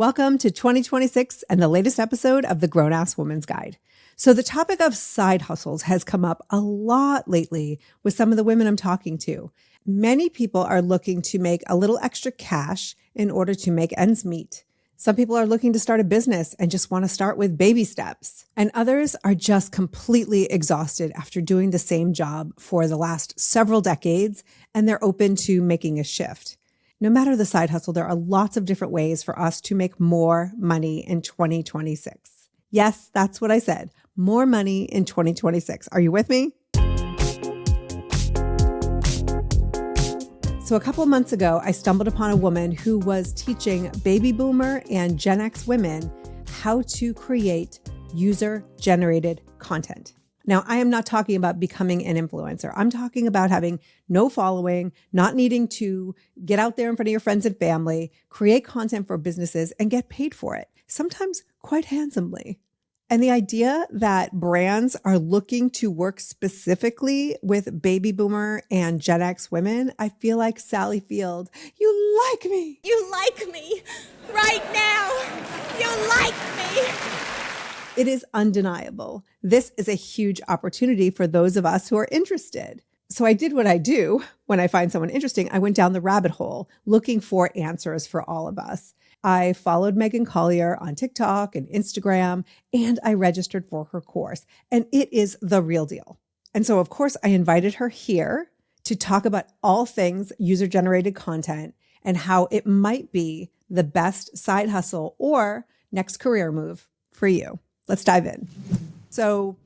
Welcome to 2026 and the latest episode of the Grown Ass Woman's Guide. So the topic of side hustles has come up a lot lately with some of the women I'm talking to. Many people are looking to make a little extra cash in order to make ends meet. Some people are looking to start a business and just want to start with baby steps. And others are just completely exhausted after doing the same job for the last several decades, and they're open to making a shift. No matter the side hustle, there are lots of different ways for us to make more money in 2026. Yes, that's what I said. More money in 2026. Are you with me? So a couple of months ago, I stumbled upon a woman who was teaching baby boomer and Gen X women how to create user-generated content. Now, I am not talking about becoming an influencer. I'm talking about having no following, not needing to get out there in front of your friends and family, create content for businesses, and get paid for it, sometimes quite handsomely. And the idea that brands are looking to work specifically with baby boomer and Gen X women, I feel like Sally Field, you like me. You like me right now. You like me. It is undeniable. This is a huge opportunity for those of us who are interested. So I did what I do when I find someone interesting. I went down the rabbit hole looking for answers for all of us. I followed Megan Collier on TikTok and Instagram, and I registered for her course. And it is the real deal. And so, of course, I invited her here to talk about all things user-generated content and how it might be the best side hustle or next career move for you. Let's dive in. So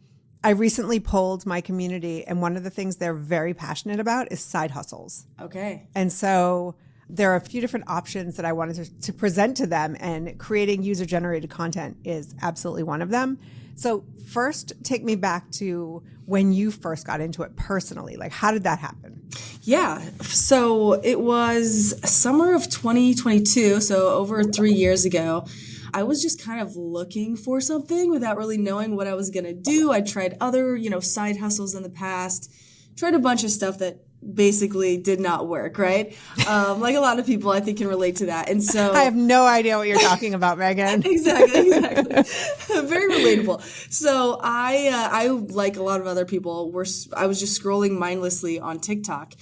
I recently polled my community, and one of the things they're very passionate about is side hustles. Okay. And so there are a few different options that I wanted to present to them, and creating user-generated content is absolutely one of them. So first, take me back to when you first got into it personally. Like, how did that happen? Yeah. So it was summer of 2022, so over 3 years ago. I was just kind of looking for something without really knowing what I was going to do. I tried other, side hustles in the past, tried a bunch of stuff that basically did not work, right? Like a lot of people, I think, can relate to that. And so I have no idea what you're talking about, Megan. Exactly. Very relatable. So I like a lot of other people, I was just scrolling mindlessly on TikTok,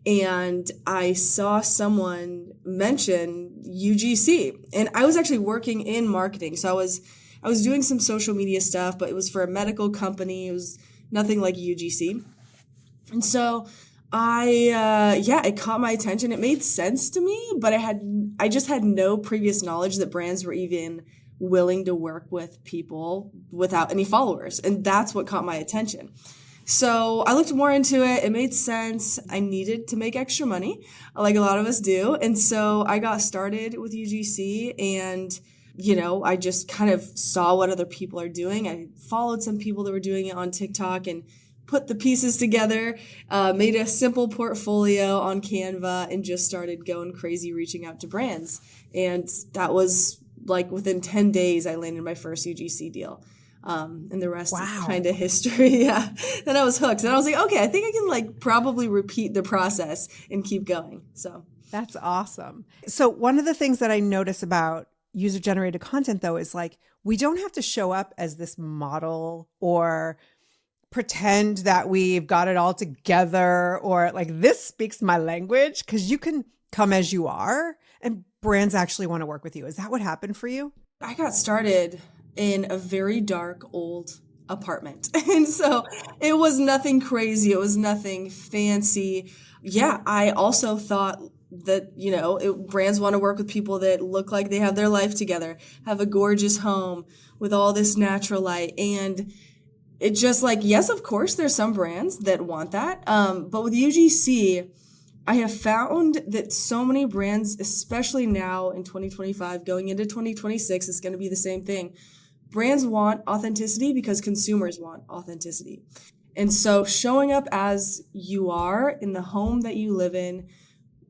and I saw someone mention UGC, and I was actually working in marketing. So I was doing some social media stuff, but it was for a medical company. It was nothing like UGC. And so it caught my attention. It made sense to me, but I just had no previous knowledge that brands were even willing to work with people without any followers. And that's what caught my attention. So I looked more into it. It made sense. I needed to make extra money, like a lot of us do. And so I got started with UGC, and, I just kind of saw what other people are doing. I followed some people that were doing it on TikTok and put the pieces together, made a simple portfolio on Canva, and just started going crazy, reaching out to brands. And that was like within 10 days, I landed my first UGC deal. And the rest is kind of history. Yeah. Then I was hooked, and I was like, okay, I think I can probably repeat the process and keep going. So that's awesome. So one of the things that I notice about user-generated content, though, is we don't have to show up as this model or pretend that we've got it all together, or this speaks my language, because you can come as you are, and brands actually want to work with you. Is that what happened for you? I got started in a very dark old apartment. And so it was nothing crazy. It was nothing fancy. Yeah, I also thought that, brands want to work with people that look like they have their life together, have a gorgeous home with all this natural light. And it just yes, of course, there's some brands that want that. But with UGC, I have found that so many brands, especially now in 2025, going into 2026, it's going to be the same thing. Brands want authenticity because consumers want authenticity. And so showing up as you are in the home that you live in,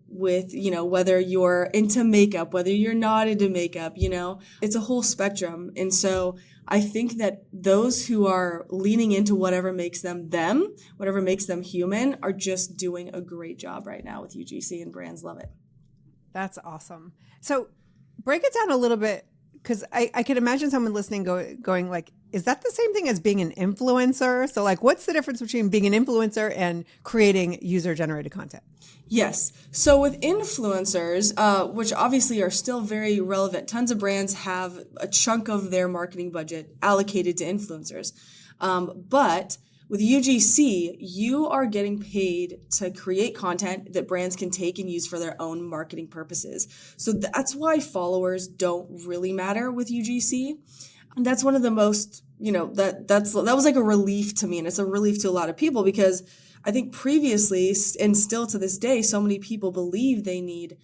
with, whether you're into makeup, whether you're not into makeup, it's a whole spectrum. And so I think that those who are leaning into whatever makes them, whatever makes them human, are just doing a great job right now with UGC, and brands love it. That's awesome. So break it down a little bit Because I can imagine someone listening going like, is that the same thing as being an influencer? So like, what's the difference between being an influencer and creating user-generated content? Yes. So with influencers, which obviously are still very relevant, tons of brands have a chunk of their marketing budget allocated to influencers. But with UGC, you are getting paid to create content that brands can take and use for their own marketing purposes. So that's why followers don't really matter with UGC. And that's one of the most, that was like a relief to me. And it's a relief to a lot of people because I think previously and still to this day, so many people believe they need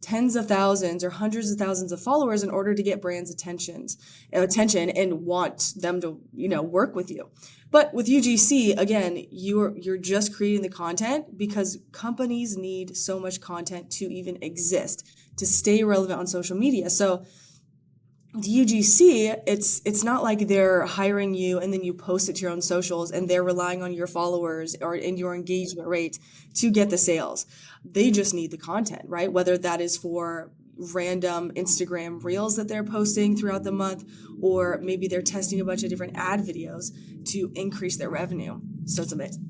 tens of thousands or hundreds of thousands of followers in order to get brands' attention and want them to, work with you. But with UGC, again, you're just creating the content because companies need so much content to even exist, to stay relevant on social media. So with UGC, it's not like they're hiring you and then you post it to your own socials and they're relying on your followers or in your engagement rate to get the sales. They just need the content, right? Whether that is for random Instagram reels that they're posting throughout the month, or maybe they're testing a bunch of different ad videos to increase their revenue. So it's amazing.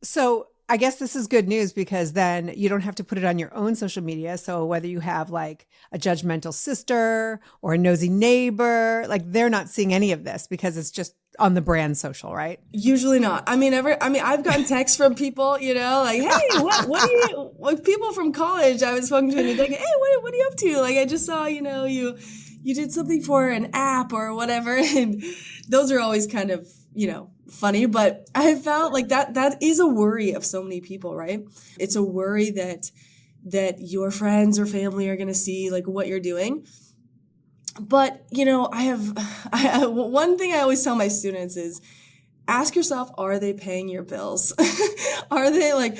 So I guess this is good news because then you don't have to put it on your own social media. So whether you have like a judgmental sister or a nosy neighbor, like they're not seeing any of this because it's just on the brand social, right? Usually not. I've gotten texts from people, like, hey, what are you, like people from college I was spoken to and they're like, hey, what are you up to? Like, I just saw, you did something for an app or whatever. And those are always kind of, funny, but I found like that is a worry of so many people, right? It's a worry that your friends or family are going to see like what you're doing. But, I one thing I always tell my students is ask yourself, are they paying your bills? Are they like,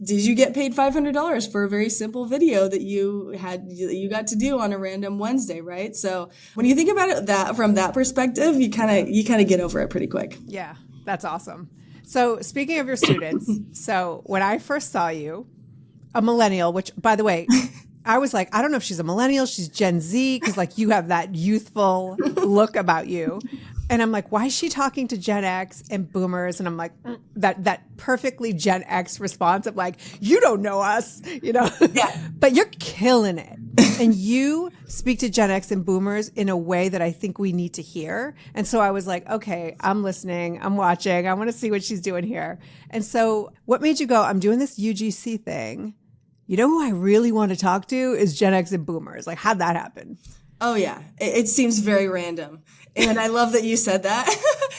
did you get paid $500 for a very simple video that you got to do on a random Wednesday, right? So when you think about it from that perspective, you kind of get over it pretty quick. Yeah, that's awesome. So speaking of your students, so when I first saw you, a millennial, which by the way, I was like, I don't know if she's a millennial, she's Gen Z, because like you have that youthful look about you. And I'm like, why is she talking to Gen X and boomers? And I'm like, that perfectly Gen X response of like, you don't know us, Yeah. But you're killing it. And you speak to Gen X and boomers in a way that I think we need to hear. And so I was like, okay, I'm listening, I'm watching, I want to see what she's doing here. And so what made you go, I'm doing this UGC thing. You know who I really want to talk to is Gen X and boomers. Like, how'd that happen? Oh, yeah. It seems very random. And I love that you said that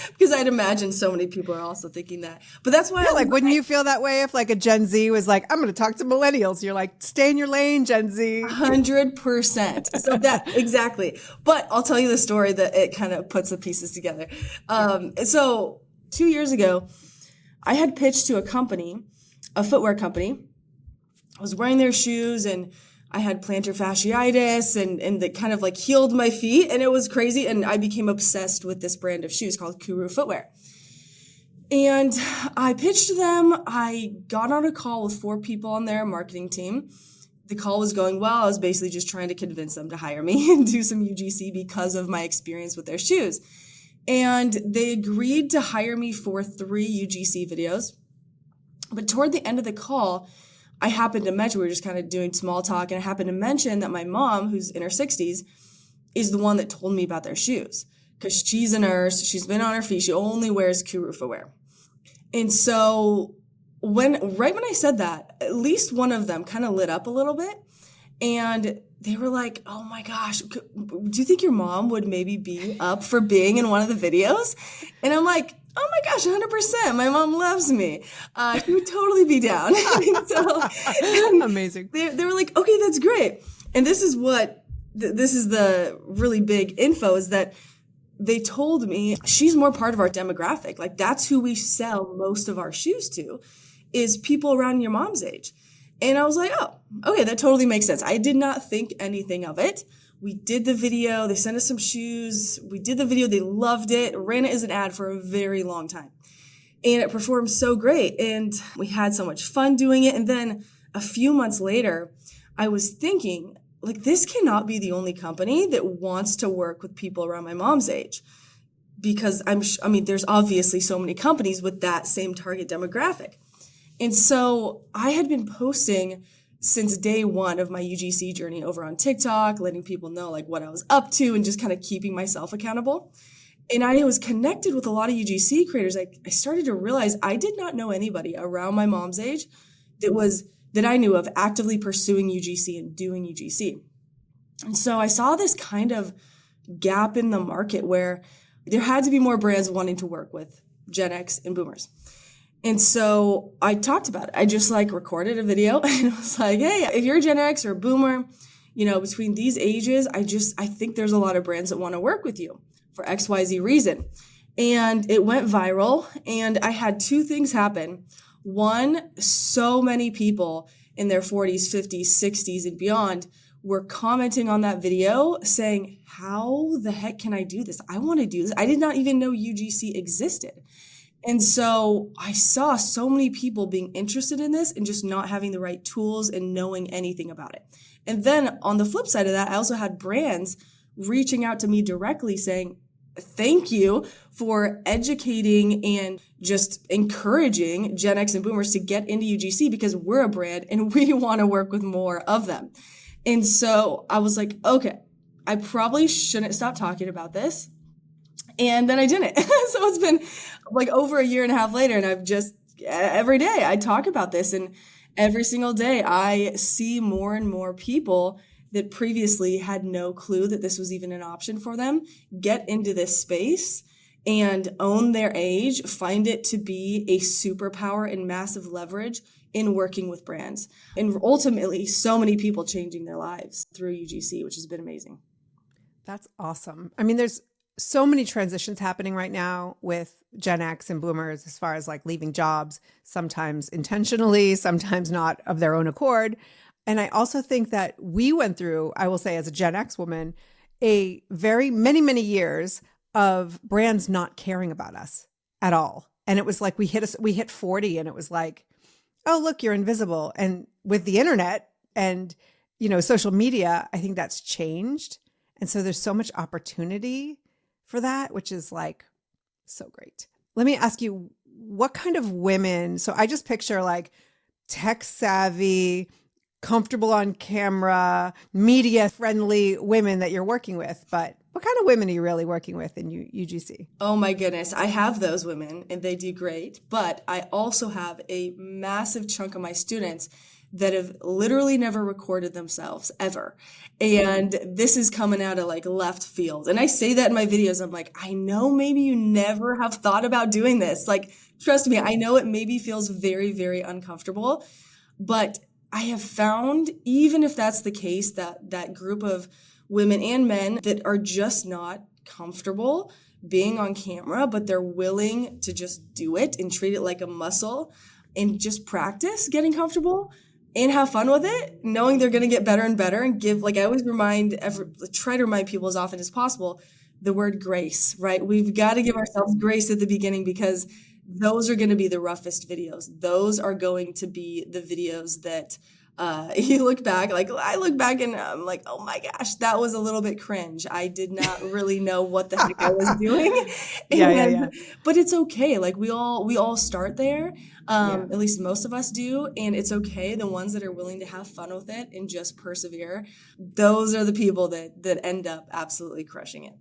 because I'd imagine so many people are also thinking that. But that's why wouldn't you feel that way if like a Gen Z was like, I'm going to talk to millennials? You're like, stay in your lane, Gen Z. 100%. So that, exactly. But I'll tell you the story that it kind of puts the pieces together. So 2 years ago, I had pitched to a footwear company. I was wearing their shoes and I had plantar fasciitis and that kind of like healed my feet and it was crazy. And I became obsessed with this brand of shoes called Kuru Footwear. And I pitched to them. I got on a call with 4 people on their marketing team. The call was going well. I was basically just trying to convince them to hire me and do some UGC because of my experience with their shoes. And they agreed to hire me for 3 UGC videos. But toward the end of the call, I happened to mention, we were just kind of doing small talk, and I happened to mention that my mom, who's in her 60s, is the one that told me about their shoes. Because she's a nurse, she's been on her feet, she only wears Kuru footwear. And so right when I said that, at least one of them kind of lit up a little bit. And they were like, oh my gosh, do you think your mom would maybe be up for being in one of the videos? And I'm like, oh my gosh, 100%. My mom loves me. She would totally be down. Amazing. They were like, okay, that's great. And this is the really big info is that they told me she's more part of our demographic. Like that's who we sell most of our shoes to is people around your mom's age. And I was like, oh, okay, that totally makes sense. I did not think anything of it. We did the video. They sent us some shoes. We did the video. They loved it. Ran it as an ad for a very long time. And it performed so great. And we had so much fun doing it. And then a few months later, I was thinking, like, this cannot be the only company that wants to work with people around my mom's age, because I mean, there's obviously so many companies with that same target demographic. And so I had been posting since day one of my UGC journey over on TikTok, letting people know like what I was up to and just kind of keeping myself accountable. And I was connected with a lot of UGC creators. I started to realize I did not know anybody around my mom's age that I knew of actively pursuing UGC and doing UGC. And so I saw this kind of gap in the market where there had to be more brands wanting to work with Gen X and boomers. And so I talked about it. I just like recorded a video and was like, hey, if you're a Gen X or a boomer, you know, between these ages, I think there's a lot of brands that want to work with you for XYZ reason. And it went viral, and I had two things happen. One, so many people in their 40s, 50s, 60s, and beyond were commenting on that video saying, how the heck can I do this? I want to do this. I did not even know UGC existed. And so I saw so many people being interested in this and just not having the right tools and knowing anything about it. And then on the flip side of that, I also had brands reaching out to me directly saying, thank you for educating and just encouraging Gen X and boomers to get into UGC because we're a brand and we want to work with more of them. And so I was like, okay, I probably shouldn't stop talking about this. And then I didn't. So it's been like over a year and a half later, and I've just, every day I talk about this, and every single day I see more and more people that previously had no clue that this was even an option for them get into this space and own their age, find it to be a superpower and massive leverage in working with brands. And ultimately, so many people changing their lives through UGC, which has been amazing. That's awesome. I mean, there's so many transitions happening right now with Gen X and boomers as far as like leaving jobs, sometimes intentionally, sometimes not of their own accord. And I also think that we went through, I will say as a Gen X woman, a very many years of brands not caring about us at all. And it was like we hit 40 and it was like, oh, look, you're invisible. And with the internet and, you know, social media, I think that's changed. And so there's so much opportunity for that, which is like so great. Let me ask you, what kind of women? So I just picture like tech savvy, comfortable on camera, media friendly women that you're working with. But what kind of women are you really working with in UGC? Oh my goodness. I have those women and they do great. But I also have a massive chunk of my students that have literally never recorded themselves ever. And this is coming out of like left field. And I say that in my videos. I'm like, I know maybe you never have thought about doing this. Like, trust me, I know it maybe feels very, very uncomfortable, but I have found, even if that's the case, that group of women and men that are just not comfortable being on camera, but they're willing to just do it and treat it like a muscle and just practice getting comfortable and have fun with it, knowing they're going to get better and better, and give, like I always try to remind people as often as possible, the word grace, right? We've got to give ourselves grace at the beginning because those are going to be the roughest videos. Those are going to be the videos that you look back, like I look back and I'm like, oh my gosh, that was a little bit cringe. I did not really know what the heck I was doing. Yeah. But it's okay. Like we all start there. At least most of us do. And it's okay. The ones that are willing to have fun with it and just persevere, those are the people that end up absolutely crushing it.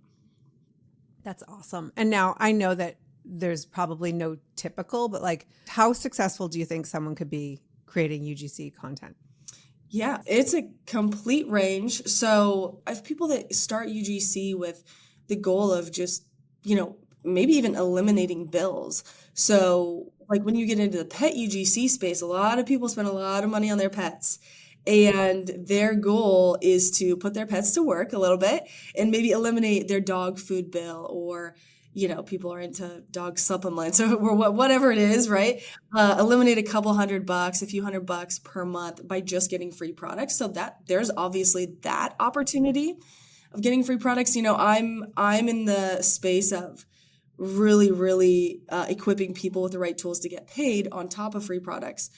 That's awesome. And now I know that there's probably no typical, but like how successful do you think someone could be creating UGC content? Yeah, it's a complete range. So I have people that start UGC with the goal of just, maybe even eliminating bills. So like when you get into the pet UGC space, a lot of people spend a lot of money on their pets. And their goal is to put their pets to work a little bit and maybe eliminate their dog food bill, or people are into dog supplements or whatever it is, right? Eliminate a couple $100, a few $100 per month by just getting free products. So that there's obviously that opportunity of getting free products. I'm in the space of really equipping people with the right tools to get paid on top of free products.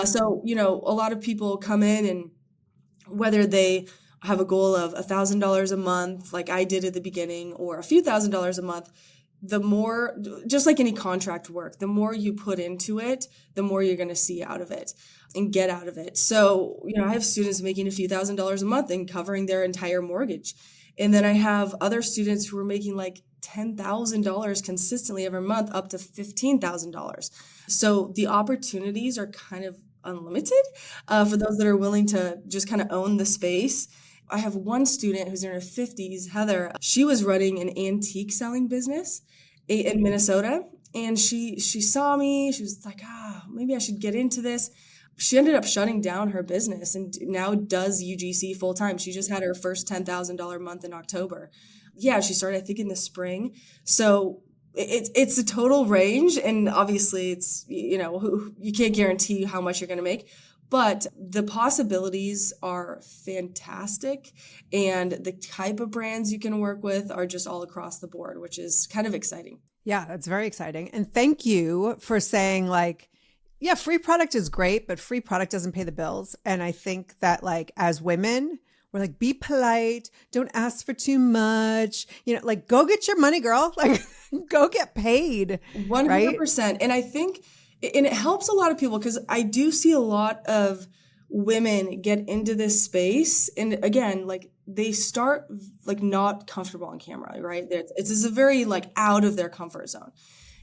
So a lot of people come in, and whether they have a goal of $1,000 a month, like I did at the beginning, or a few $1,000s a month, the more, just like any contract work, the more you put into it, the more you're going to see out of it and get out of it. So, I have students making a few $1,000s a month and covering their entire mortgage. And then I have other students who are making like $10,000 consistently every month, up to $15,000. So the opportunities are kind of unlimited for those that are willing to just kind of own the space. I have one student who's in her 50s, Heather. She was running an antique selling business in Minnesota, and she saw me. She was like, maybe I should get into this. She ended up shutting down her business and now does UGC full time. She just had her first $10,000 month in October. Yeah, she started, I think, in the spring. So it's a total range. And obviously it's, you can't guarantee how much you're going to make, but the possibilities are fantastic. And the type of brands you can work with are just all across the board, which is kind of exciting. Yeah, that's very exciting. And thank you for saying yeah, free product is great, but free product doesn't pay the bills. And I think that as women, we're like, be polite, don't ask for too much, go get your money, girl, go get paid. 100%. Right? And I think, and it helps a lot of people because I do see a lot of women get into this space. And again, they start not comfortable on camera, right? It's a very out of their comfort zone.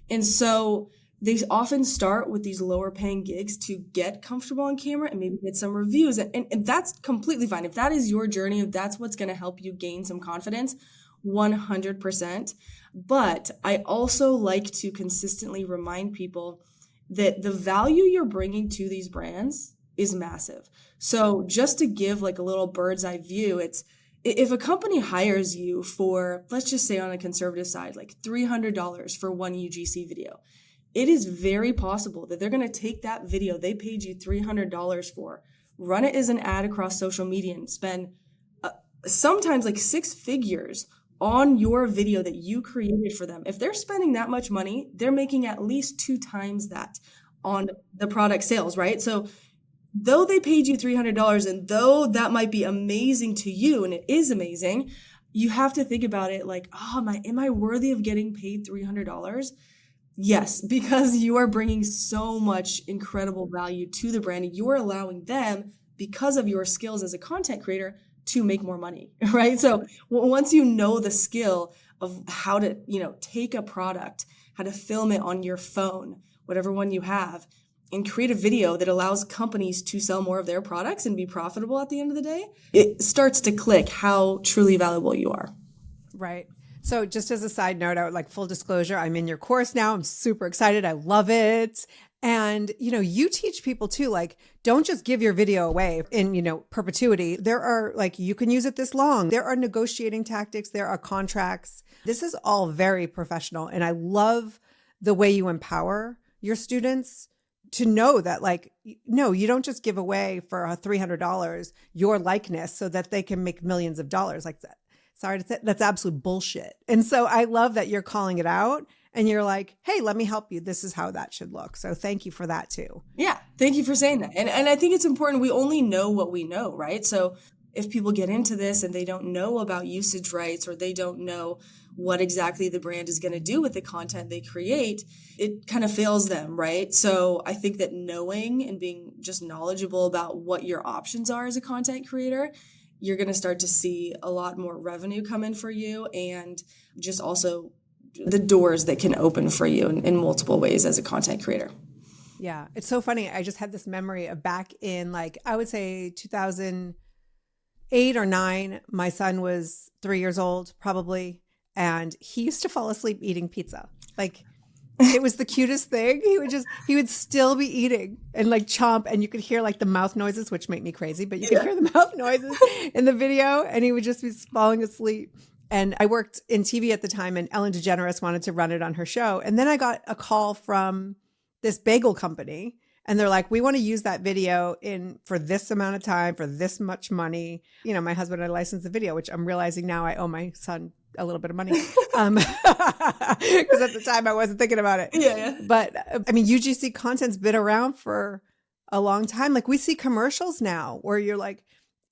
And so they often start with these lower paying gigs to get comfortable on camera and maybe get some reviews. And that's completely fine. If that is your journey, if that's what's going to help you gain some confidence, 100%. But I also like to consistently remind people that the value you're bringing to these brands is massive. So just to give a little bird's eye view, it's if a company hires you for, let's just say on a conservative side, $300 for one UGC video, it is very possible that they're going to take that video they paid you $300 for, run it as an ad across social media, and spend sometimes 6 figures on your video that you created for them. If they're spending that much money, they're making at least 2 times that on the product sales, right? So though they paid you $300 and though that might be amazing to you, and it is amazing, you have to think about it am I worthy of getting paid $300? Yes, because you are bringing so much incredible value to the brand. You are allowing them, because of your skills as a content creator, to make more money, right? So once you know the skill of how to, take a product, how to film it on your phone, whatever one you have, and create a video that allows companies to sell more of their products and be profitable at the end of the day, it starts to click how truly valuable you are. Right. So just as a side note, I would full disclosure, I'm in your course now. I'm super excited. I love it. And, you teach people too, don't just give your video away in, perpetuity. There are you can use it this long. There are negotiating tactics. There are contracts. This is all very professional. And I love the way you empower your students to know that no, you don't just give away for $300 your likeness so that they can make millions of dollars like that. Sorry to say, that's absolute bullshit. And so I love that you're calling it out and you're like, hey, let me help you. This is how that should look. So thank you for that too. Yeah. Thank you for saying that. And I think it's important. We only know what we know, right? So if people get into this and they don't know about usage rights or they don't know what exactly the brand is going to do with the content they create, it kind of fails them, right? So I think that knowing and being just knowledgeable about what your options are as a content creator, you're going to start to see a lot more revenue come in for you and just also the doors that can open for you in multiple ways as a content creator. Yeah. It's so funny. I just had this memory of back in I would say 2008 or 9, my son was 3 years old probably. And he used to fall asleep eating pizza. It was the cutest thing. He would still be eating and chomp, and you could hear the mouth noises, which make me crazy, but you could hear the mouth noises in the video, and he would just be falling asleep. And I worked in TV at the time, and Ellen DeGeneres wanted to run it on her show. And then I got a call from this bagel company, and they're like, we want to use that video for this amount of time, for this much money. My husband and I licensed the video, which I'm realizing now I owe my son a little bit of money because at the time I wasn't thinking about it. Yeah. But UGC content's been around for a long time. We see commercials now where you're like,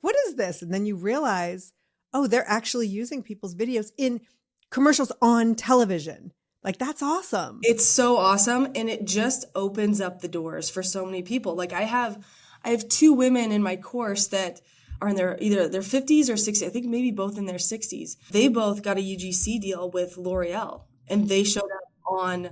what is this? And then you realize, oh, they're actually using people's videos in commercials on television. Like, that's awesome. It's so awesome. And it just opens up the doors for so many people. Like I have 2 women in my course that are in either their 50s or 60s. I think maybe both in their 60s. They both got a UGC deal with L'Oreal, and they showed up on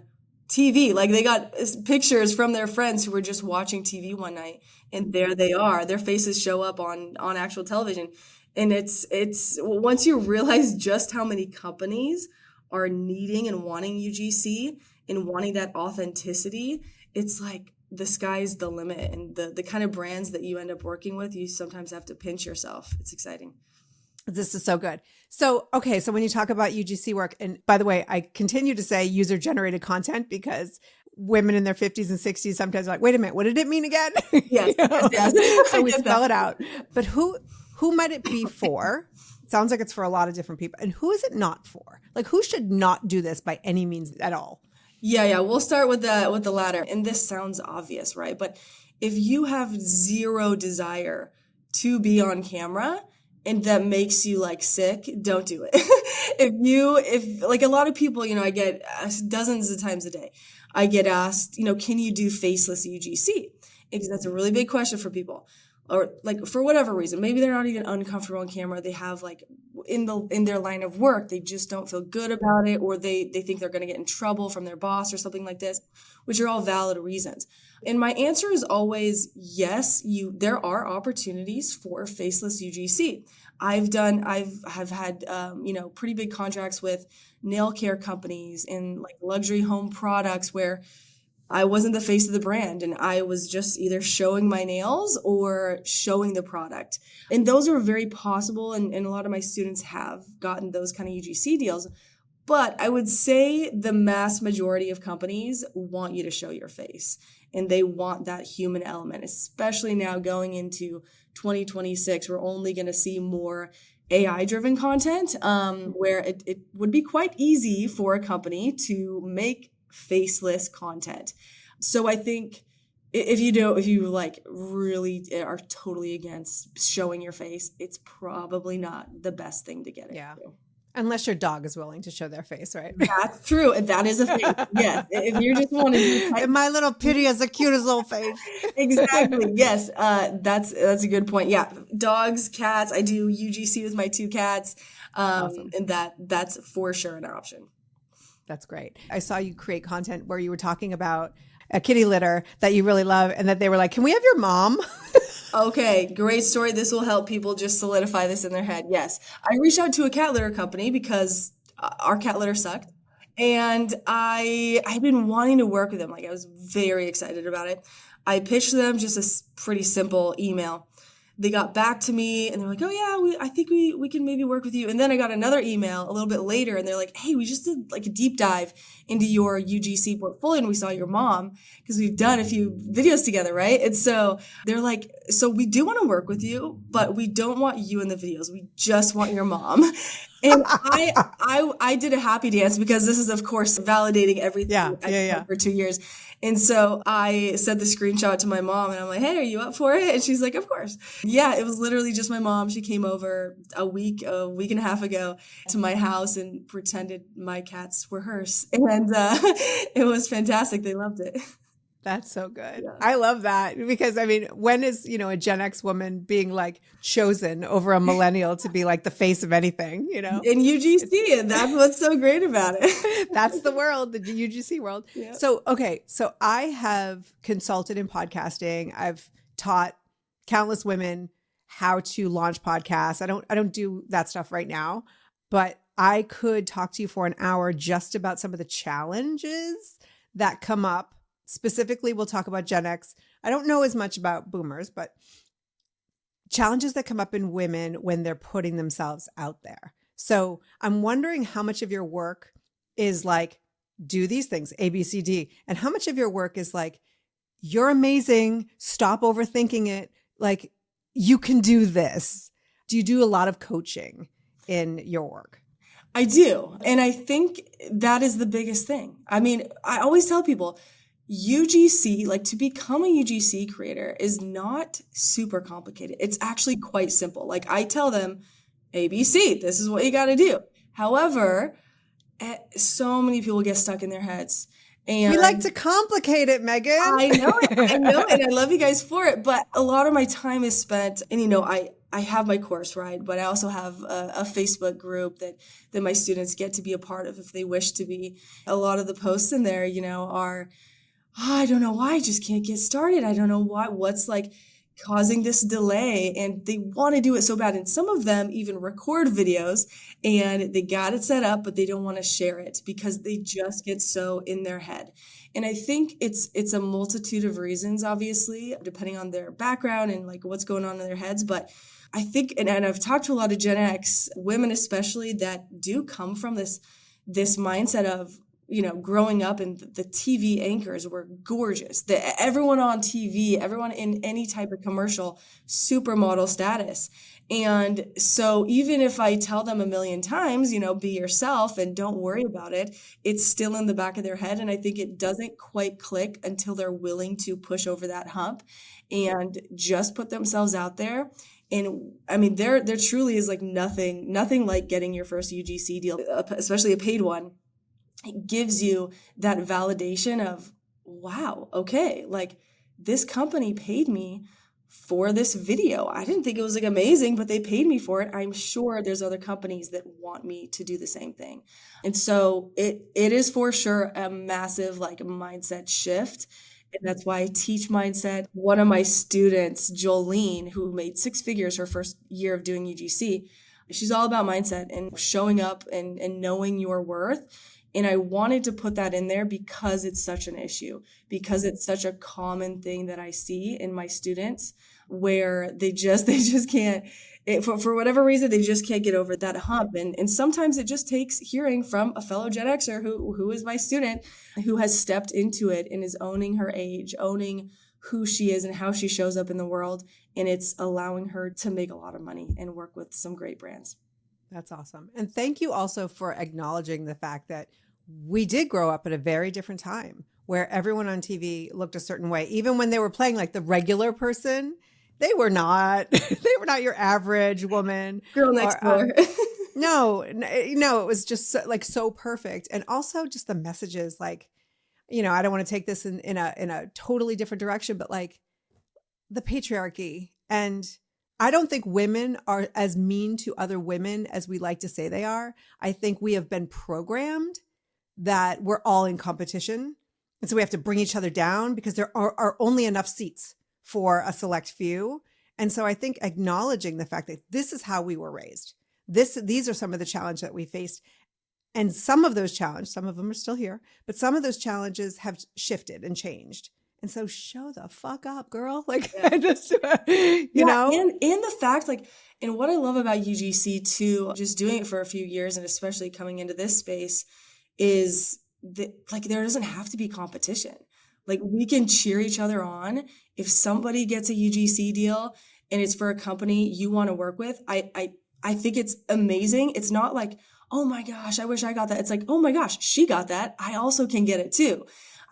TV. Like they got pictures from their friends who were just watching TV one night, and there they are. Their faces show up on actual television. And it's once you realize just how many companies are needing and wanting UGC and wanting that authenticity, it's like the sky's the limit. And the kind of brands that you end up working with, you sometimes have to pinch yourself. It's exciting. This is so good. So, okay. So when you talk about UGC work, and by the way, I continue to say user generated content because women in their 50s and 60s sometimes are like, wait a minute, what did it mean again? Yes, yes. So we spell it out. But who might it be for? Sounds like it's for a lot of different people. And who is it not for? Like, who should not do this by any means at all? Yeah. We'll start with the latter. And this sounds obvious, right? But if you have zero desire to be on camera and that makes you like sick, don't do it. if like a lot of people, I get asked dozens of times a day, I get asked, can you do faceless UGC? Because that's a really big question for people. Or like for whatever reason, maybe they're not even uncomfortable on camera. They have like in their line of work, they just don't feel good about it, or they think they're going to get in trouble from their boss or something like this, which are all valid reasons. And my answer is always yes. There are opportunities for faceless UGC. I've had pretty big contracts with nail care companies and like luxury home products where I wasn't the face of the brand and I was just either showing my nails or showing the product. And those are very possible. And a lot of my students have gotten those kind of UGC deals. But I would say the mass majority of companies want you to show your face and they want that human element, especially now going into 2026. We're only going to see more AI-driven content where it would be quite easy for a company to make faceless content. So I think if you like really are totally against showing your face, it's probably not the best thing to get into. Yeah. Unless your dog is willing to show their face, right? That's true. And that is a thing. Yes. If you're just wanting to and my little Pitty has the cutest little face. Exactly. Yes. That's a good point. Yeah. Dogs, cats. I do UGC with my 2 cats. Awesome. And that's for sure an option. That's great. I saw you create content where you were talking about a kitty litter that you really love and that they were like, can we have your mom? Okay, great story. This will help people just solidify this in their head. Yes. I reached out to a cat litter company because our cat litter sucked. And I've been wanting to work with them. Like I was very excited about it. I pitched them just a pretty simple email. They got back to me and they're like, oh yeah, I think we can maybe work with you. And then I got another email a little bit later and they're like, hey, we just did like a deep dive into your UGC portfolio and we saw your mom because we've done a few videos together, right? And so they're like, so we do want to work with you, but we don't want you in the videos. We just want your mom. And I did a happy dance because this is, of course, validating everything I've done for 2 years. And so I sent the screenshot to my mom and I'm like, hey, are you up for it? And she's like, of course. Yeah, it was literally just my mom. She came over a week and a half ago to my house and pretended my cats were hers. And it was fantastic. They loved it. That's so good. Yeah. I love that because I mean, when is, a Gen X woman being like chosen over a millennial to be like the face of anything, In UGC, and that's what's so great about it. That's the world, the UGC world. Yeah. So, okay. So I have consulted in podcasting. I've taught countless women how to launch podcasts. I don't do that stuff right now, but I could talk to you for an hour just about some of the challenges that come up. Specifically, we'll talk about Gen X. I don't know as much about boomers, but challenges that come up in women when they're putting themselves out there. So I'm wondering how much of your work is like, do these things, A, B, C, D, and how much of your work is like, you're amazing, stop overthinking it, like you can do this. Do you do a lot of coaching in your work? I do. And I think that is the biggest thing. I mean, I always tell people, UGC, like to become a UGC creator is not super complicated. It's actually quite simple. Like I tell them, ABC, this is what you got to do. However, so many people get stuck in their heads. And we like to complicate it, Megan. I know it, and I love you guys for it. But a lot of my time is spent, and I have my course, right? But I also have a Facebook group that my students get to be a part of if they wish to be. A lot of the posts in there, are, I don't know why I just can't get started. I don't know what's like causing this delay, and they want to do it so bad. And some of them even record videos and they got it set up, but they don't want to share it because they just get so in their head. And I think it's a multitude of reasons, obviously, depending on their background and like what's going on in their heads. But I think, and I've talked to a lot of Gen X women, especially, that do come from this mindset of, growing up, and the TV anchors were gorgeous. Everyone on TV, everyone in any type of commercial, supermodel status. And so even if I tell them a million times, be yourself and don't worry about it, it's still in the back of their head. And I think it doesn't quite click until they're willing to push over that hump and just put themselves out there. And I mean, there truly is like nothing like getting your first UGC deal, especially a paid one. It gives you that validation of, wow, okay, like this company paid me for this video. I didn't think it was like amazing, but they paid me for it. I'm sure there's other companies that want me to do the same thing. And so it is for sure a massive like mindset shift. And that's why I teach mindset. One of my students, Jolene, who made 6 figures her first year of doing UGC, she's all about mindset and showing up and knowing your worth. And I wanted to put that in there because it's such an issue, because it's such a common thing that I see in my students where they just can't, for whatever reason, they just can't get over that hump. And sometimes it just takes hearing from a fellow Gen Xer who is my student, who has stepped into it and is owning her age, owning who she is and how she shows up in the world. And it's allowing her to make a lot of money and work with some great brands. That's awesome. And thank you also for acknowledging the fact that we did grow up at a very different time where everyone on TV looked a certain way. Even when they were playing like the regular person, they were not your average woman. Girl next door. No, it was just so perfect. And also just the messages, like, I don't want to take this in a totally different direction, but like the patriarchy. And I don't think women are as mean to other women as we like to say they are. I think we have been programmed that we're all in competition. And so we have to bring each other down because there are only enough seats for a select few. And so I think acknowledging the fact that this is how we were raised. These are some of the challenges that we faced. And some of those challenges, some of them are still here, but some of those challenges have shifted and changed. And so show the fuck up, girl. Like, yeah. just, know. And the fact, like, and what I love about UGC too, just doing it for a few years and especially coming into this space, is that like there doesn't have to be competition. Like we can cheer each other on. If somebody gets a UGC deal and it's for a company you want to work with, I think it's amazing. It's not like, oh my gosh, I wish I got that. It's like, oh my gosh, she got that. I also can get it too.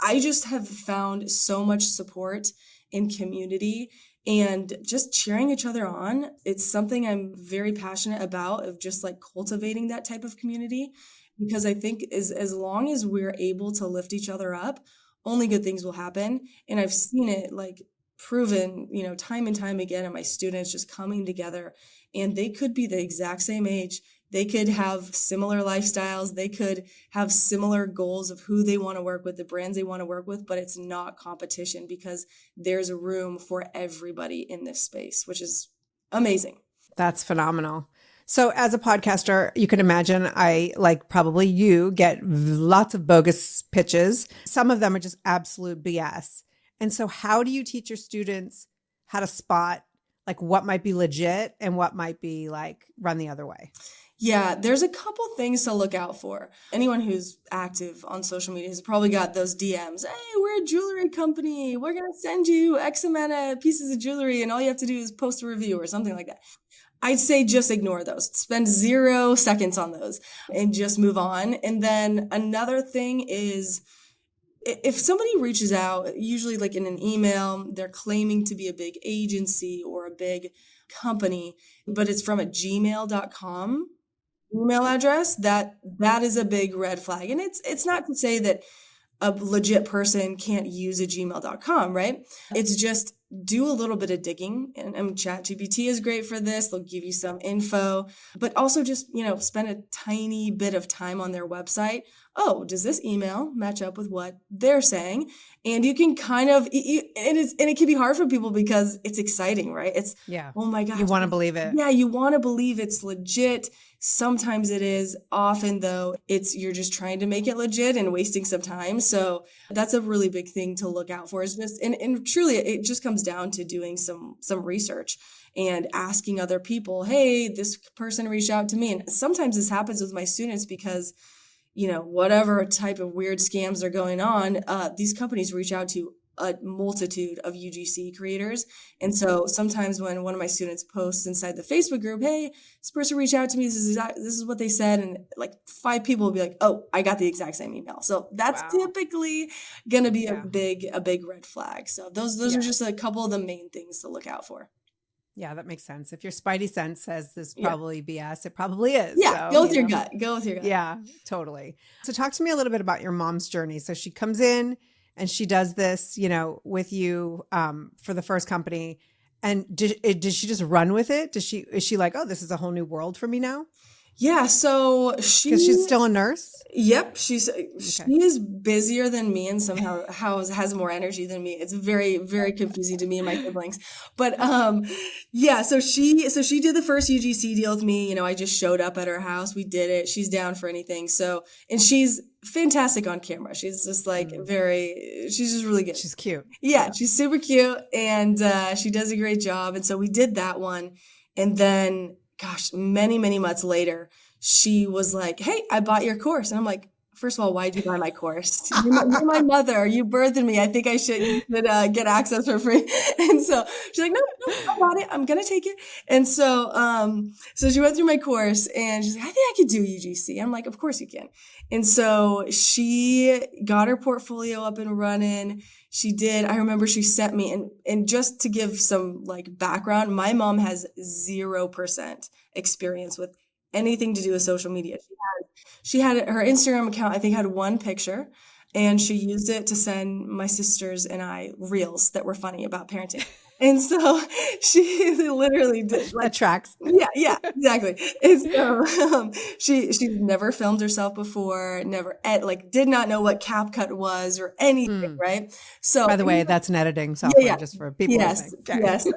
I just have found so much support in community and just cheering each other on. It's something I'm very passionate about, of just like cultivating that type of community. Because I think as long as we're able to lift each other up, only good things will happen. And I've seen it like proven, time and time again, and my students just coming together, and they could be the exact same age. They could have similar lifestyles. They could have similar goals of who they want to work with, the brands they want to work with, but it's not competition because there's a room for everybody in this space, which is amazing. That's phenomenal. So as a podcaster, you can imagine I, like probably you, get lots of bogus pitches. Some of them are just absolute BS. And so how do you teach your students how to spot like what might be legit and what might be like run the other way? Yeah, there's a couple things to look out for. Anyone who's active on social media has probably got those DMs. Hey, we're a jewelry company. We're going to send you X amount of pieces of jewelry and all you have to do is post a review or something like that. I'd say just ignore those. Spend 0 seconds on those and just move on. And then another thing is if somebody reaches out, usually like in an email, they're claiming to be a big agency or a big company, but it's from a gmail.com email address, that is a big red flag. And it's not to say that a legit person can't use a gmail.com, right? It's just do a little bit of digging. And ChatGPT is great for this. They'll give you some info, but also just, spend a tiny bit of time on their website. Oh, does this email match up with what they're saying? And you can kind of, and it can be hard for people because it's exciting, right? It's, oh my gosh. You want to believe it. Yeah, you want to believe it's legit. Sometimes it is. Often though, you're just trying to make it legit and wasting some time. So that's a really big thing to look out for. Is just and truly it just comes down to doing some research and asking other people, hey, this person reached out to me. And sometimes this happens with my students because, whatever type of weird scams are going on, these companies reach out to a multitude of UGC creators. And so sometimes when one of my students posts inside the Facebook group, hey, this person reached out to me, this is what they said. And like 5 people will be like, oh, I got the exact same email. So that's typically going to be a big red flag. So those are just a couple of the main things to look out for. Yeah, that makes sense. If your spidey sense says this is probably BS, it probably is. Yeah, so, go with your gut. Go with your gut. Yeah, totally. So talk to me a little bit about your mom's journey. So she comes in and she does this, with you for the first company. And did she just run with it? Is she like, oh, this is a whole new world for me now? Yeah, so because she's still a nurse. Yep, she is busier than me and somehow has more energy than me. It's very, very confusing to me and my siblings. But so she did the first UGC deal with me. I just showed up at her house. We did it. She's down for anything. So, and she's fantastic on camera. She's just like she's just really good. She's cute. Yeah, she's super cute, and she does a great job. And so we did that one, and then, gosh, many, many months later, she was like, hey, I bought your course. And I'm like, first of all, why'd you buy my course? You're my mother. You birthed me. I think you should get access for free. And so she's like, no, I bought it. I'm going to take it. And so, so she went through my course and she's like, I think I could do UGC. I'm like, of course you can. And so she got her portfolio up and running. She did. I remember she sent me, and just to give some like background, my mom has 0% experience with anything to do with social media. She had her Instagram account, I think, had one picture, and she used it to send my sisters and I reels that were funny about parenting. And so she literally did that tracks. Yeah, exactly. And so she's never filmed herself before, never did not know what CapCut was or anything, right? So, by the way, that's an editing software just for people. Yes, yes.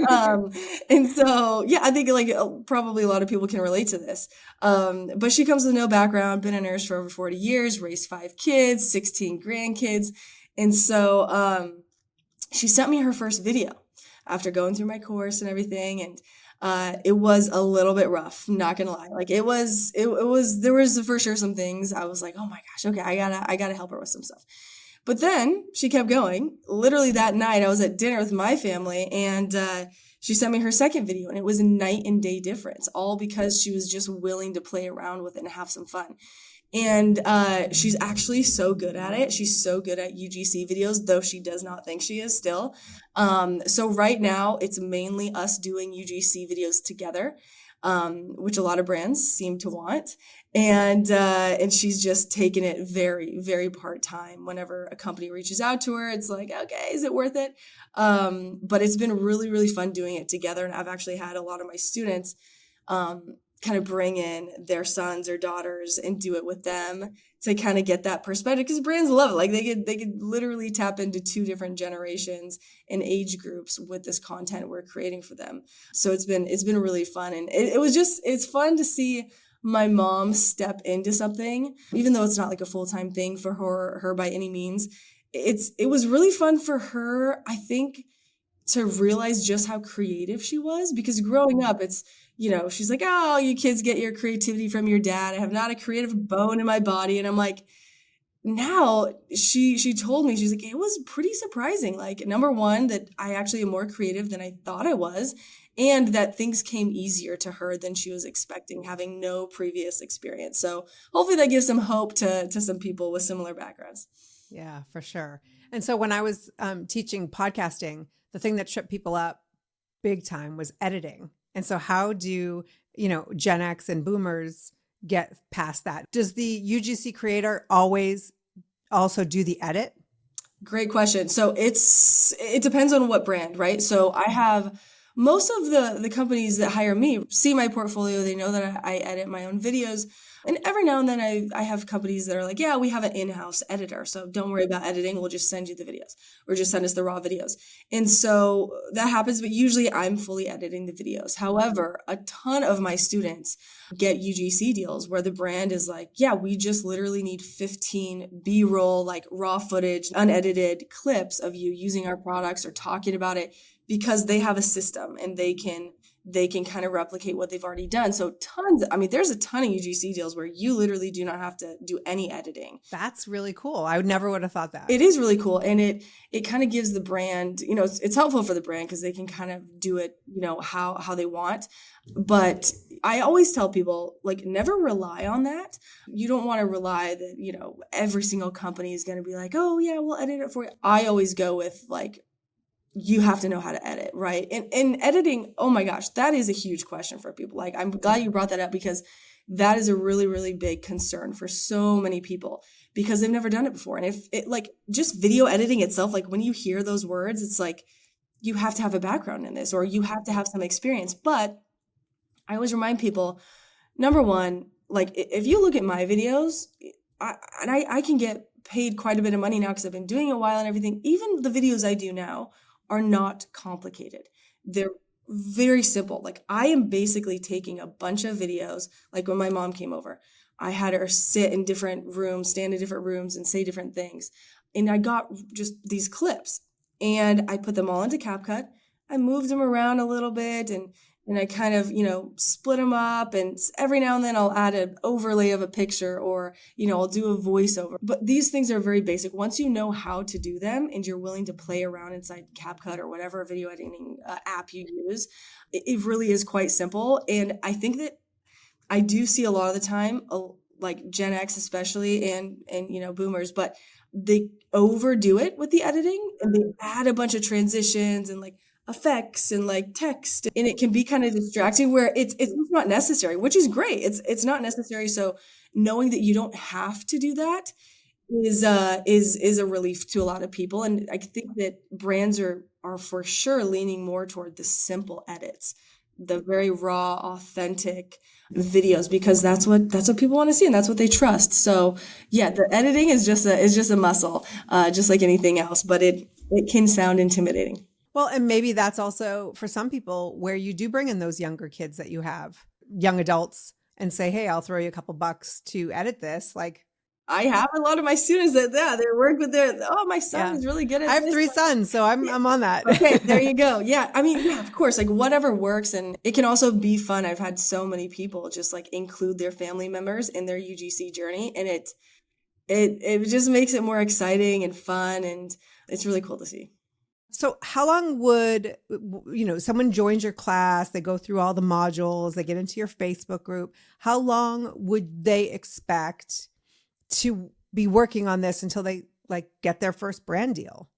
And so I think probably a lot of people can relate to this. But she comes with no background, been a nurse for over 40 years, raised 5 kids, 16 grandkids, and so she sent me her first video after going through my course and everything. And it was a little bit rough, not gonna lie. Like there was for sure some things I was like, oh my gosh, okay, I gotta help her with some stuff. But then she kept going. Literally that night I was at dinner with my family, and she sent me her second video, and it was a night and day difference, all because she was just willing to play around with it and have some fun. And she's actually so good at it. She's so good at UGC videos, though she does not think she is still. So right now, it's mainly us doing UGC videos together, which a lot of brands seem to want. And she's just taken it very, very part-time. Whenever a company reaches out to her, it's like, okay, is it worth it? But it's been really, really fun doing it together. And I've actually had a lot of my students kind of bring in their sons or daughters and do it with them to kind of get that perspective, because brands love it. Like they could literally tap into 2 different generations and age groups with this content we're creating for them. So it's been really fun. And it's fun to see my mom step into something, even though it's not like a full-time thing for her by any means. It was really fun for her, I think, to realize just how creative she was, because growing up, it's, she's like, oh, you kids get your creativity from your dad. I have not a creative bone in my body. And I'm like, now she told me, she's like, it was pretty surprising. Like, number one, that I actually am more creative than I thought I was, and that things came easier to her than she was expecting, having no previous experience. So hopefully that gives some hope to some people with similar backgrounds. Yeah, for sure. And so when I was teaching podcasting, the thing that tripped people up big time was editing. And so how do, Gen X and boomers get past that? Does the UGC creator always also do the edit? Great question. So it depends on what brand, right? So I have most of the companies that hire me see my portfolio. They know that I edit my own videos. And every now and then I have companies that are like, yeah, we have an in-house editor. So don't worry about editing. We'll just send you the videos or just send us the raw videos. And so that happens, but usually I'm fully editing the videos. However, a ton of my students get UGC deals where the brand is like, yeah, we just literally need 15 B-roll, like raw footage, unedited clips of you using our products or talking about it, because they have a system and they can kind of replicate what they've already done. So there's a ton of UGC deals where you literally do not have to do any editing. That's really cool. I never would have thought that. It is really cool. And it kind of gives the brand, it's helpful for the brand because they can kind of do it, how they want. But I always tell people, like, never rely on that. You don't want to rely that, every single company is going to be like, oh yeah, we'll edit it for you. I always go with like, you have to know how to edit, right? And editing, oh my gosh, that is a huge question for people. Like, I'm glad you brought that up because that is a really, really big concern for so many people because they've never done it before. And if it, like, just video editing itself, like when you hear those words, it's like, you have to have a background in this or you have to have some experience. But I always remind people, number one, like if you look at my videos, I can get paid quite a bit of money now because I've been doing it a while and everything. Even the videos I do now are not complicated. They're very simple. Like I am basically taking a bunch of videos, like when my mom came over, I had her sit in different rooms, stand in different rooms and say different things. And I got just these clips and I put them all into CapCut. I moved them around a little bit and I kind of, split them up, and every now and then I'll add an overlay of a picture or, I'll do a voiceover. But these things are very basic. Once you know how to do them and you're willing to play around inside CapCut or whatever video editing app you use, it really is quite simple. And I think that I do see a lot of the time, like Gen X especially and boomers, but they overdo it with the editing and they add a bunch of transitions and like effects and like text, and it can be kind of distracting where it's not necessary, which is great. It's not necessary. So knowing that you don't have to do that is a relief to a lot of people. And I think that brands are for sure leaning more toward the simple edits, the very raw, authentic videos, because that's what people want to see and that's what they trust. So yeah, the editing is just a muscle, just like anything else, but it can sound intimidating. Well, and maybe that's also for some people where you do bring in those younger kids that you have, young adults, and say, hey, I'll throw you a couple bucks to edit this. Like, I have a lot of my students that they work with my son is really good at I have 3 sons, so I'm on that. Okay, there you go. Yeah. I mean, yeah, of course, like whatever works. And it can also be fun. I've had so many people just like include their family members in their UGC journey. And it just makes it more exciting and fun. And it's really cool to see. So how long would, someone joins your class, they go through all the modules, they get into your Facebook group. How long would they expect to be working on this until they like get their first brand deal?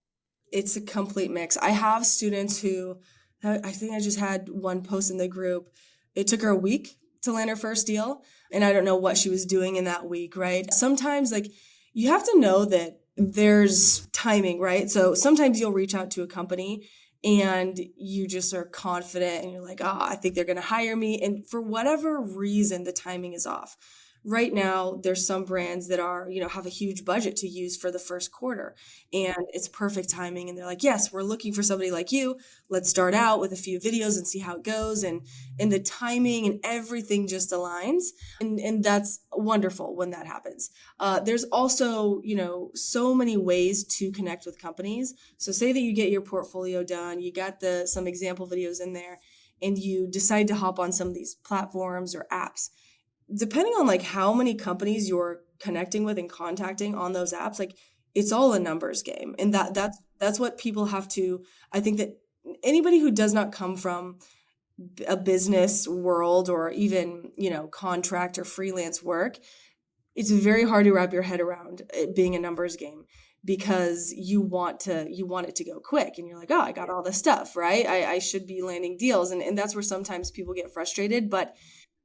It's a complete mix. I have students who, I think I just had one post in the group. It took her a week to land her first deal. And I don't know what she was doing in that week, right? Sometimes like you have to know that there's timing, right? So sometimes you'll reach out to a company and you just are confident and you're like, I think they're going to hire me. And for whatever reason, the timing is off. Right now, there's some brands that are, have a huge budget to use for the first quarter and it's perfect timing. And they're like, yes, we're looking for somebody like you. Let's start out with a few videos and see how it goes. And the timing and everything just aligns. And that's wonderful when that happens. There's also, so many ways to connect with companies. So say that you get your portfolio done, you got some example videos in there and you decide to hop on some of these platforms or apps. Depending on like how many companies you're connecting with and contacting on those apps, like it's all a numbers game. And that's what people have to, I think that anybody who does not come from a business world or even, contract or freelance work, it's very hard to wrap your head around it being a numbers game. because you want it to go quick, and you're like, oh, I got all this stuff, right? I should be landing deals. And that's where sometimes people get frustrated. But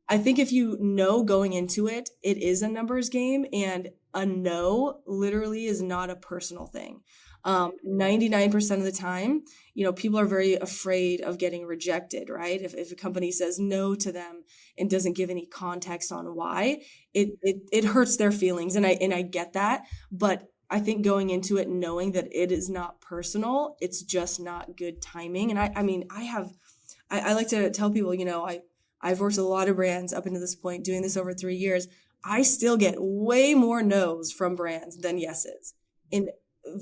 I think if you know going into it, it is a numbers game, and a no literally is not a personal thing. 99% of the time, people are very afraid of getting rejected, right? If a company says no to them and doesn't give any context on why, it hurts their feelings. And I get that. But I think going into it knowing that it is not personal, it's just not good timing. And I like to tell people, I've worked with a lot of brands up until this point, doing this over 3 years. I still get way more no's from brands than yeses. And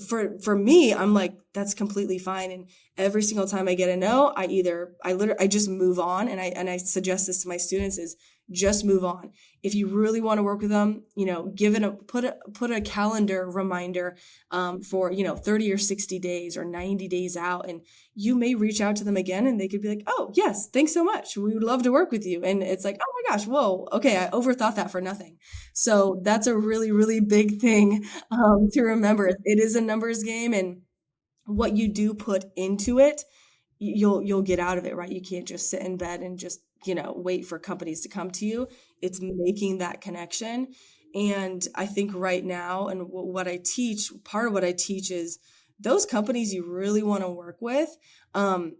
for me, I'm like, that's completely fine. And every single time I get a no, I just move on. And I suggest this to my students is just move on. If you really want to work with them, put a calendar reminder for 30 or 60 days or 90 days out, and you may reach out to them again, and they could be like, oh yes, thanks so much, we would love to work with you. And it's like, oh my gosh, whoa, okay, I overthought that for nothing. So that's a really, really big thing to remember. It is a numbers game, and what you do put into it, you'll get out of it, right? You can't just sit in bed and just wait for companies to come to you. It's making that connection. And I think right now, and what I teach, part of what I teach is those companies you really want to work with,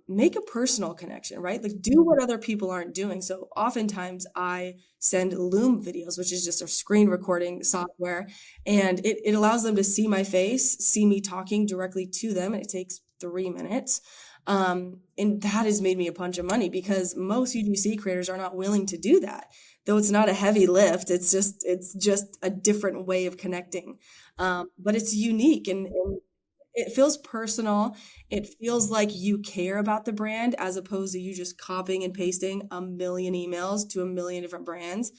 make a personal connection, right? Like do what other people aren't doing. So oftentimes I send Loom videos, which is just a screen recording software, and it allows them to see my face, see me talking directly to them. And it takes 3 minutes. And that has made me a bunch of money because most UGC creators are not willing to do that. Though it's not a heavy lift, it's just a different way of connecting. But it's unique and it feels personal. It feels like you care about the brand as opposed to you just copying and pasting a million emails to a million different brands.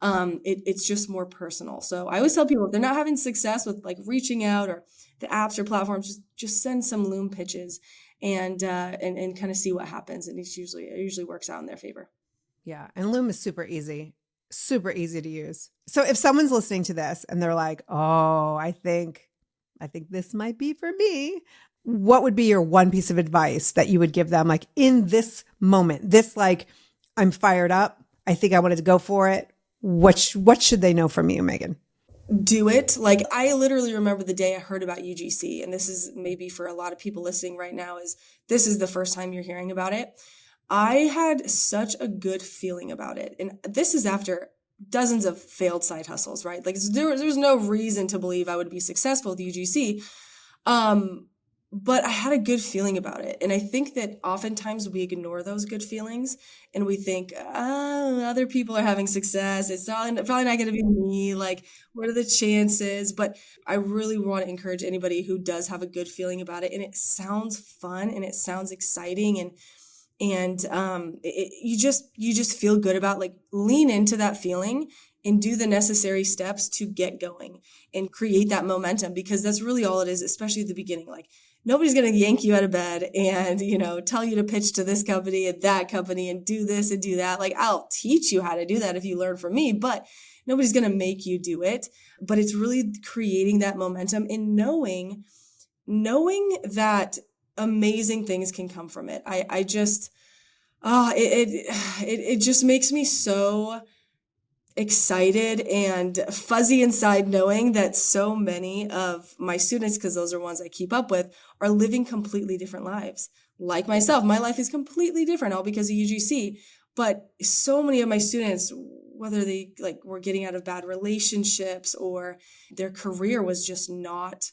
It's just more personal. So I always tell people if they're not having success with like reaching out or the apps or platforms, just send some Loom pitches and kind of see what happens. And it usually works out in their favor. Yeah. And Loom is super easy to use. So if someone's listening to this and they're like, oh, I think this might be for me, what would be your one piece of advice that you would give them? Like in this moment, I'm fired up. I think I wanted to go for it. What should they know from you, Megan? Do it. Like I literally remember the day I heard about UGC, and this is maybe for a lot of people listening right now, this is the first time you're hearing about it. I had such a good feeling about it. And this is after dozens of failed side hustles, right? Like there was no reason to believe I would be successful with UGC. But I had a good feeling about it. And I think that oftentimes we ignore those good feelings and we think, oh, other people are having success. It's probably not going to be me. Like, what are the chances? But I really want to encourage anybody who does have a good feeling about it. And it sounds fun and it sounds exciting. And you just feel good about, like, lean into that feeling and do the necessary steps to get going and create that momentum, because that's really all it is, especially at the beginning. Like, nobody's going to yank you out of bed and, tell you to pitch to this company and that company and do this and do that. Like, I'll teach you how to do that if you learn from me, but nobody's going to make you do it. But it's really creating that momentum and knowing that amazing things can come from it. It just makes me so excited and fuzzy inside knowing that so many of my students, because those are ones I keep up with, are living completely different lives. Like myself, my life is completely different, all because of UGC. But so many of my students, whether they were getting out of bad relationships or their career was just not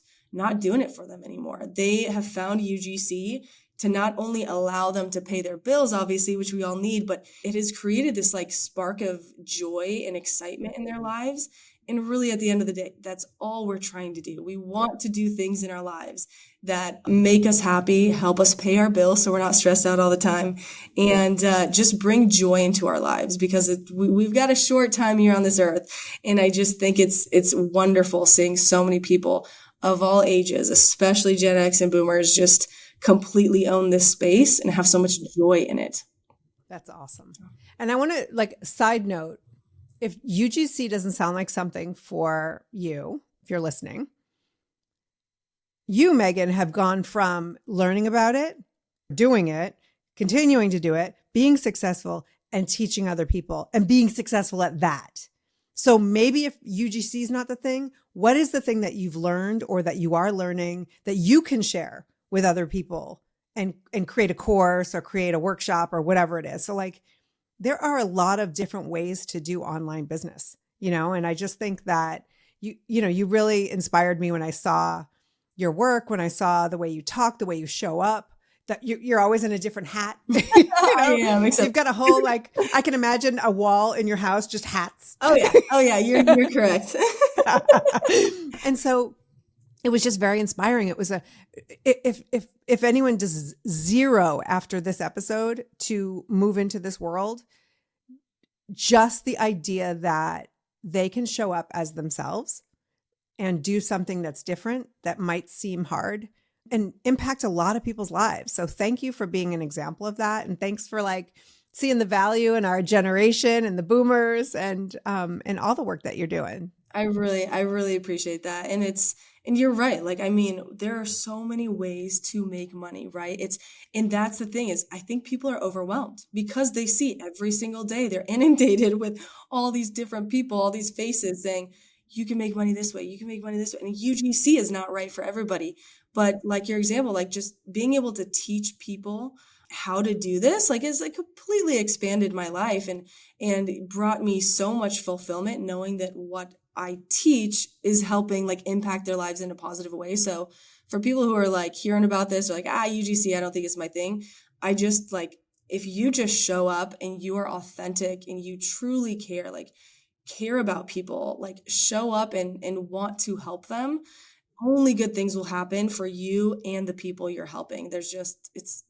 doing it for them anymore, they have found UGC to not only allow them to pay their bills, obviously, which we all need, but it has created this spark of joy and excitement in their lives. And really, at the end of the day, that's all we're trying to do. We want to do things in our lives that make us happy, help us pay our bills so we're not stressed out all the time, and just bring joy into our lives, because we've got a short time here on this earth. And I just think it's wonderful seeing so many people of all ages, especially Gen X and Boomers, just completely own this space and have so much joy in it. That's awesome. And I want to side note, if UGC doesn't sound like something for you, if you're listening, You, Megan, have gone from learning about it, doing it, continuing to do it, being successful, and teaching other people and being successful at that. So maybe if UGC is not the thing, what is the thing that you've learned or that you are learning that you can share with other people and create a course or create a workshop or whatever it is? So like, there are a lot of different ways to do online business, and I just think that you really inspired me when I saw your work, when I saw the way you talk, the way you show up, that you're always in a different hat. Yeah, You've got a whole, like, I can imagine a wall in your house, just hats. Oh yeah, you're correct. And so it was just very inspiring. It was if anyone does zero after this episode to move into this world, just the idea that they can show up as themselves and do something that's different that might seem hard and impact a lot of people's lives. So thank you for being an example of that. And thanks for like seeing the value in our generation and the boomers and all the work that you're doing. I really appreciate that. And you're right. Like, I mean, there are so many ways to make money, right? And that's the thing is I think people are overwhelmed because they see every single day, they're inundated with all these different people, all these faces saying, you can make money this way, you can make money this way. And UGC is not right for everybody. But like your example, like just being able to teach people how to do this, like is like completely expanded my life and brought me so much fulfillment knowing that what I teach is helping like impact their lives in a positive way. So for people who are like hearing about this, or like, UGC, I don't think it's my thing. I just like, if you just show up and you are authentic and you truly care about people, like show up and want to help them, only good things will happen for you and the people you're helping.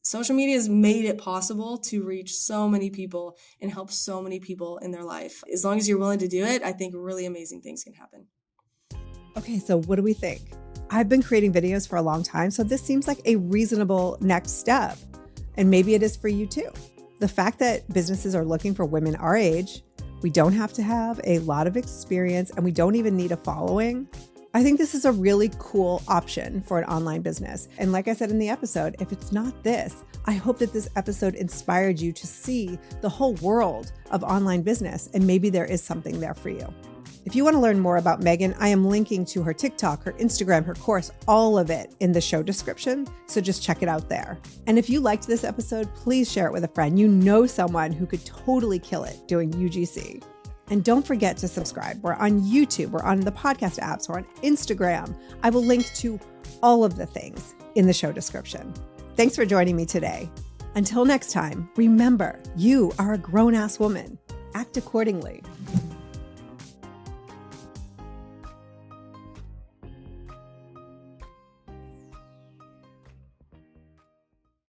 Social media has made it possible to reach so many people and help so many people in their life. As long as you're willing to do it, I think really amazing things can happen. Okay, so what do we think? I've been creating videos for a long time, so this seems like a reasonable next step. And maybe it is for you too. The fact that businesses are looking for women our age, we don't have to have a lot of experience, and we don't even need a following. I think this is a really cool option for an online business. And like I said in the episode, if it's not this, I hope that this episode inspired you to see the whole world of online business, and maybe there is something there for you. If you want to learn more about Megan, I am linking to her TikTok, her Instagram, her course, all of it in the show description. So just check it out there. And if you liked this episode, please share it with a friend. You know someone who could totally kill it doing UGC. And don't forget to subscribe. We're on YouTube, we're on the podcast apps, we're on Instagram. I will link to all of the things in the show description. Thanks for joining me today. Until next time, remember, you are a grown-ass woman. Act accordingly.